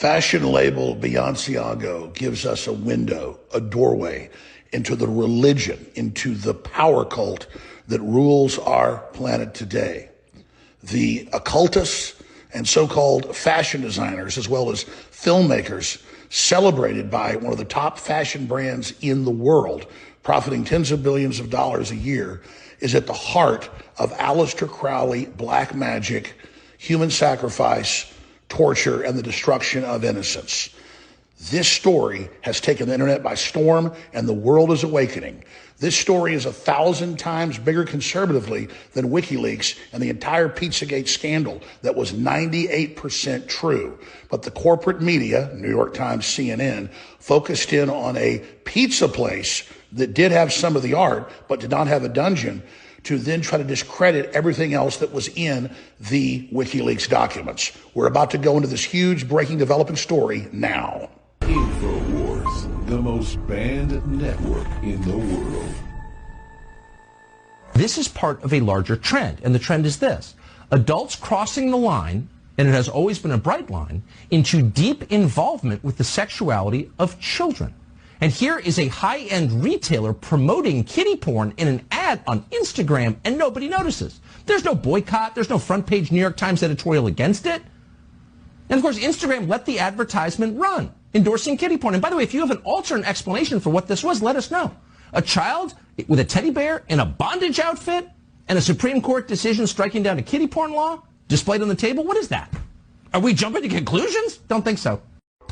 Fashion label Balenciaga gives us a window, a doorway into the religion, into the power cult that rules our planet today. The occultists and so-called fashion designers, as well as filmmakers, celebrated by one of the top fashion brands in the world, profiting tens of billions of dollars a year, is at the heart of Aleister Crowley, black magic, human sacrifice, torture, and the destruction of innocence. This story has taken the internet by storm, and the world is awakening. This story is 1,000 times bigger conservatively than WikiLeaks and the entire Pizzagate scandal that was 98% true. But the corporate media, New York Times, CNN, focused in on a pizza place that did have some of the art, but did not have a dungeon, to then try to discredit everything else that was in the WikiLeaks documents. We're about to go into this huge breaking developing story now. InfoWars, the most banned network in the world. This is part of a larger trend, and the trend is this. Adults crossing the line, and it has always been a bright line, into deep involvement with the sexuality of children. And here is a high-end retailer promoting kiddie porn in an ad on Instagram, and nobody notices. There's no boycott. There's no front-page New York Times editorial against it. And, of course, Instagram let the advertisement run, endorsing kiddie porn. And, by the way, if you have an alternate explanation for what this was, let us know. A child with a teddy bear in a bondage outfit and a Supreme Court decision striking down a kiddie porn law displayed on the table? What is that? Are we jumping to conclusions? Don't think so.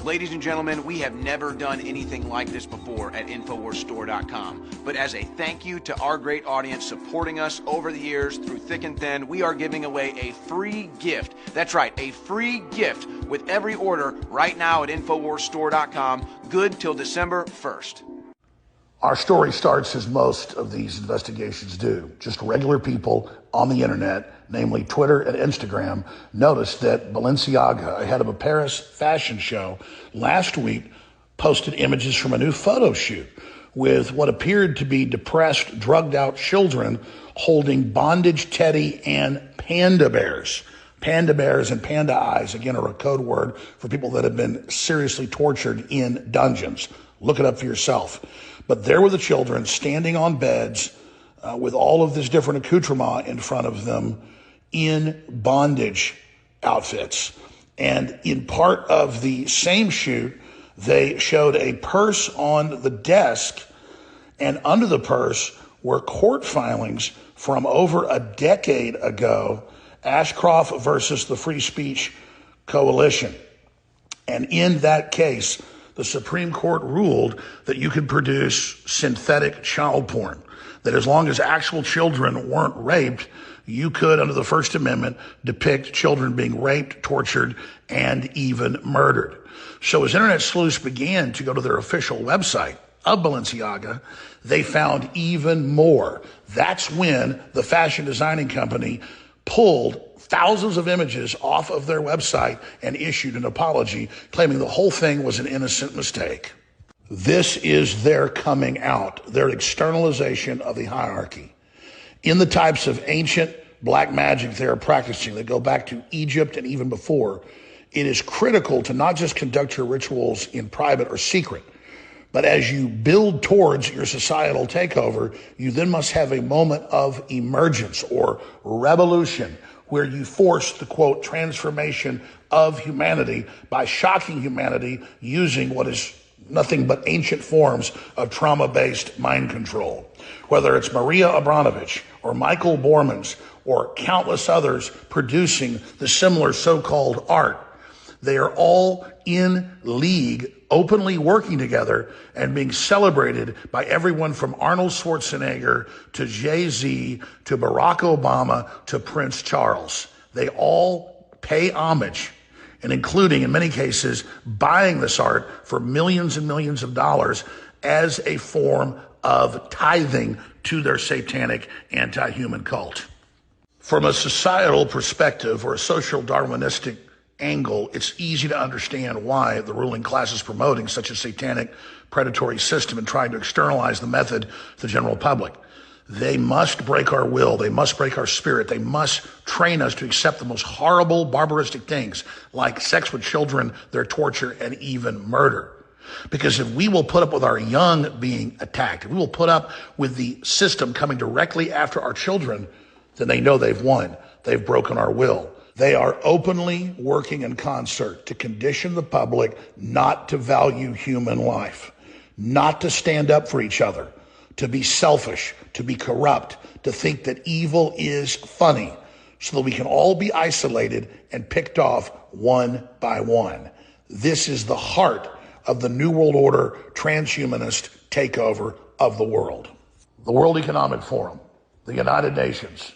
Ladies and gentlemen, we have never done anything like this before at InfoWarsStore.com. But as a thank you to our great audience supporting us over the years through thick and thin, we are giving away a free gift. That's right, a free gift with every order right now at InfoWarsStore.com, good till December 1st. Our story starts as most of these investigations do. Just regular people on the internet, namely Twitter and Instagram, noticed that Balenciaga, ahead of a Paris fashion show last week, posted images from a new photo shoot with what appeared to be depressed, drugged out children holding bondage teddy and panda bears. Panda bears and panda eyes, again, are a code word for people that have been seriously tortured in dungeons. Look it up for yourself. But there were the children standing on beds with all of this different accoutrement in front of them in bondage outfits. And in part of the same shoot, they showed a purse on the desk, and under the purse were court filings from over a decade ago, Ashcroft versus the Free Speech Coalition. And in that case, the Supreme Court ruled that you could produce synthetic child porn, that as long as actual children weren't raped, you could, under the First Amendment, depict children being raped, tortured, and even murdered. So as internet sleuths began to go to their official website of Balenciaga, they found even more. That's when the fashion designing company pulled thousands of images off of their website and issued an apology, claiming the whole thing was an innocent mistake. This is their coming out, their externalization of the hierarchy. In the types of ancient black magic they are practicing that go back to Egypt and even before, it is critical to not just conduct your rituals in private or secret, but as you build towards your societal takeover, you then must have a moment of emergence or revolution, where you force the, quote, transformation of humanity by shocking humanity using what is nothing but ancient forms of trauma-based mind control. Whether it's Maria Abramovich or Michael Borman's or countless others producing the similar so-called art, they are all in league, openly working together and being celebrated by everyone from Arnold Schwarzenegger to Jay-Z to Barack Obama to Prince Charles. They all pay homage, and including, in many cases, buying this art for millions and millions of dollars as a form of tithing to their satanic anti-human cult. From a societal perspective or a social Darwinistic angle, it's easy to understand why the ruling class is promoting such a satanic predatory system and trying to externalize the method to the general public. They must break our will. They must break our spirit. They must train us to accept the most horrible, barbaristic things like sex with children, their torture, and even murder. Because if we will put up with our young being attacked, if we will put up with the system coming directly after our children, then they know they've won. They've broken our will. They are openly working in concert to condition the public not to value human life, not to stand up for each other, to be selfish, to be corrupt, to think that evil is funny, so that we can all be isolated and picked off one by one. This is the heart of the New World Order transhumanist takeover of the world. The World Economic Forum, the United Nations,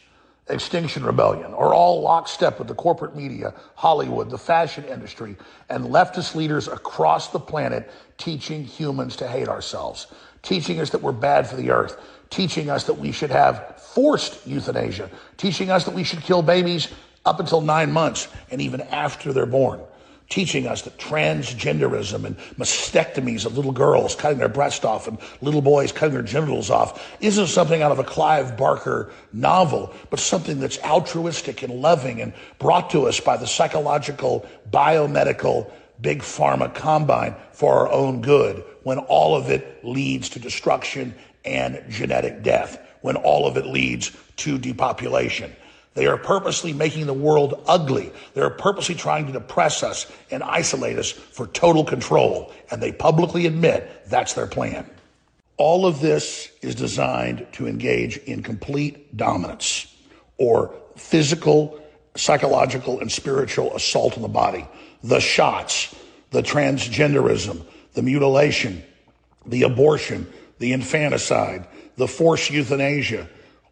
Extinction Rebellion are all lockstep with the corporate media, Hollywood, the fashion industry, and leftist leaders across the planet teaching humans to hate ourselves, teaching us that we're bad for the earth, teaching us that we should have forced euthanasia, teaching us that we should kill babies up until 9 months and even after they're born, teaching us that transgenderism and mastectomies of little girls cutting their breast off and little boys cutting their genitals off isn't something out of a Clive Barker novel, but something that's altruistic and loving and brought to us by the psychological, biomedical, big pharma combine for our own good, when all of it leads to destruction and genetic death, when all of it leads to depopulation. They are purposely making the world ugly. They're purposely trying to depress us and isolate us for total control. And they publicly admit that's their plan. All of this is designed to engage in complete dominance or physical, psychological, and spiritual assault on the body. The shots, the transgenderism, the mutilation, the abortion, the infanticide, the forced euthanasia,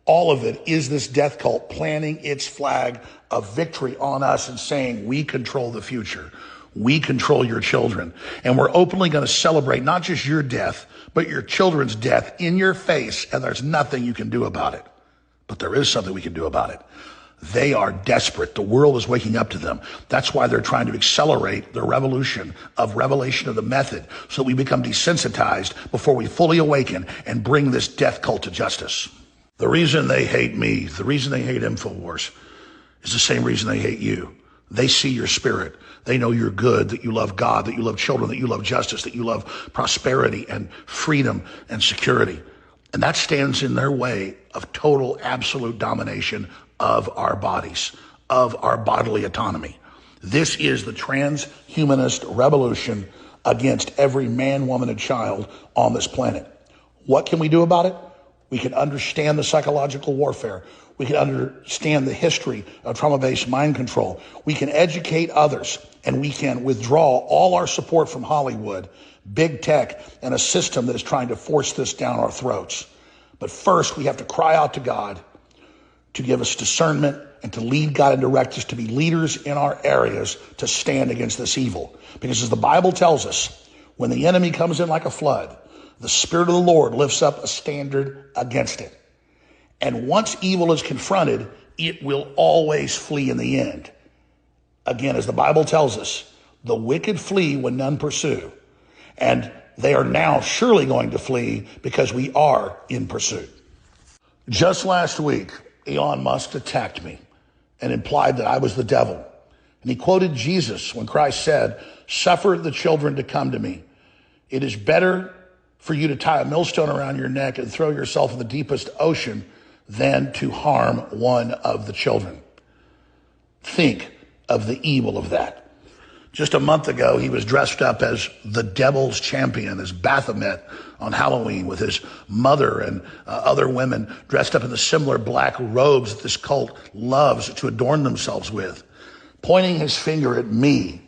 all of it is this death cult planting its flag of victory on us and saying, we control the future. We control your children. And we're openly going to celebrate not just your death, but your children's death in your face. And there's nothing you can do about it. But there is something we can do about it. They are desperate. The world is waking up to them. That's why they're trying to accelerate the revolution of revelation of the method, so we become desensitized before we fully awaken and bring this death cult to justice. The reason they hate me, the reason they hate InfoWars, is the same reason they hate you. They see your spirit. They know you're good, that you love God, that you love children, that you love justice, that you love prosperity and freedom and security. And that stands in their way of total, absolute domination of our bodies, of our bodily autonomy. This is the transhumanist revolution against every man, woman, and child on this planet. What can we do about it? We can understand the psychological warfare. We can understand the history of trauma-based mind control. We can educate others, and we can withdraw all our support from Hollywood, big tech, and a system that is trying to force this down our throats. But first, we have to cry out to God to give us discernment and to lead God and direct us to be leaders in our areas to stand against this evil. Because as the Bible tells us, when the enemy comes in like a flood, the Spirit of the Lord lifts up a standard against it. And once evil is confronted, it will always flee in the end. Again, as the Bible tells us, the wicked flee when none pursue. And they are now surely going to flee because we are in pursuit. Just last week, Elon Musk attacked me and implied that I was the devil. And he quoted Jesus when Christ said, "Suffer the children to come to me. It is better for you to tie a millstone around your neck and throw yourself in the deepest ocean than to harm one of the children." Think of the evil of that. Just a month ago, he was dressed up as the devil's champion, as Baphomet on Halloween, with his mother and other women dressed up in the similar black robes that this cult loves to adorn themselves with, pointing his finger at me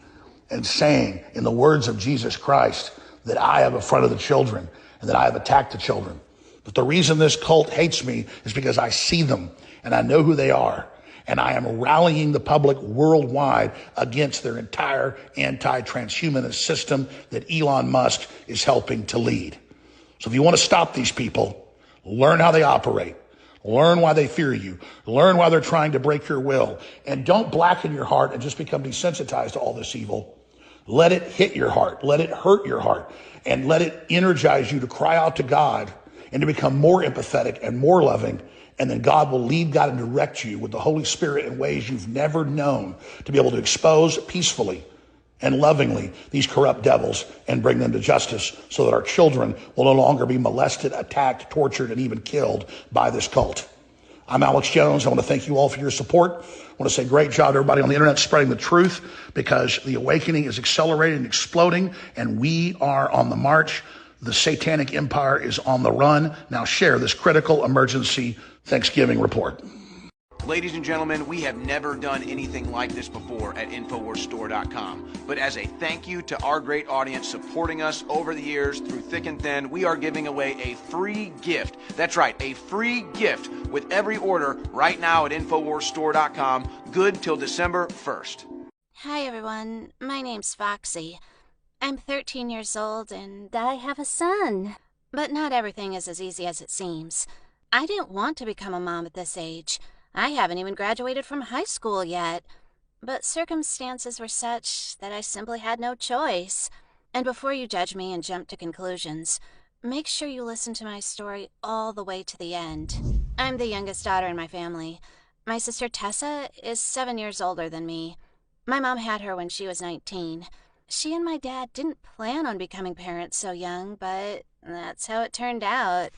and saying, in the words of Jesus Christ, that I have affronted the children and that I have attacked the children. But the reason this cult hates me is because I see them and I know who they are. And I am rallying the public worldwide against their entire anti-transhumanist system that Elon Musk is helping to lead. So if you want to stop these people, learn how they operate. Learn why they fear you. Learn why they're trying to break your will. And don't blacken your heart and just become desensitized to all this evil. Let it hit your heart. Let it hurt your heart. And let it energize you to cry out to God and to become more empathetic and more loving. And then God will lead, God, and direct you with the Holy Spirit in ways you've never known to be able to expose peacefully and lovingly these corrupt devils and bring them to justice so that our children will no longer be molested, attacked, tortured, and even killed by this cult. I'm Alex Jones. I want to thank you all for your support. I want to say great job to everybody on the internet spreading the truth, because the awakening is accelerating and exploding, and we are on the march. The satanic empire is on the run. Now share this critical emergency Thanksgiving report. Ladies and gentlemen, we have never done anything like this before at InfoWarsStore.com. But as a thank you to our great audience supporting us over the years through thick and thin, we are giving away a free gift. That's right, a free gift with every order right now at InfoWarsStore.com, good till December 1st. Hi everyone, my name's Foxy. I'm 13 years old and I have a son. But not everything is as easy as it seems. I didn't want to become a mom at this age. I haven't even graduated from high school yet. But circumstances were such that I simply had no choice. And before you judge me and jump to conclusions, make sure you listen to my story all the way to the end. I'm the youngest daughter in my family. My sister Tessa is 7 years older than me. My mom had her when she was 19. She and my dad didn't plan on becoming parents so young, but that's how it turned out.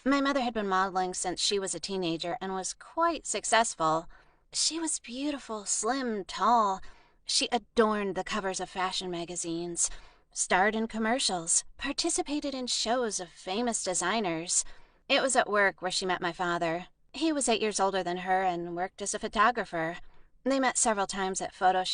My mother had been modeling since she was a teenager and was quite successful. She was beautiful, slim, tall. She adorned the covers of fashion magazines, starred in commercials, participated in shows of famous designers. It was at work where she met my father. He was 8 years older than her and worked as a photographer. They met several times at photo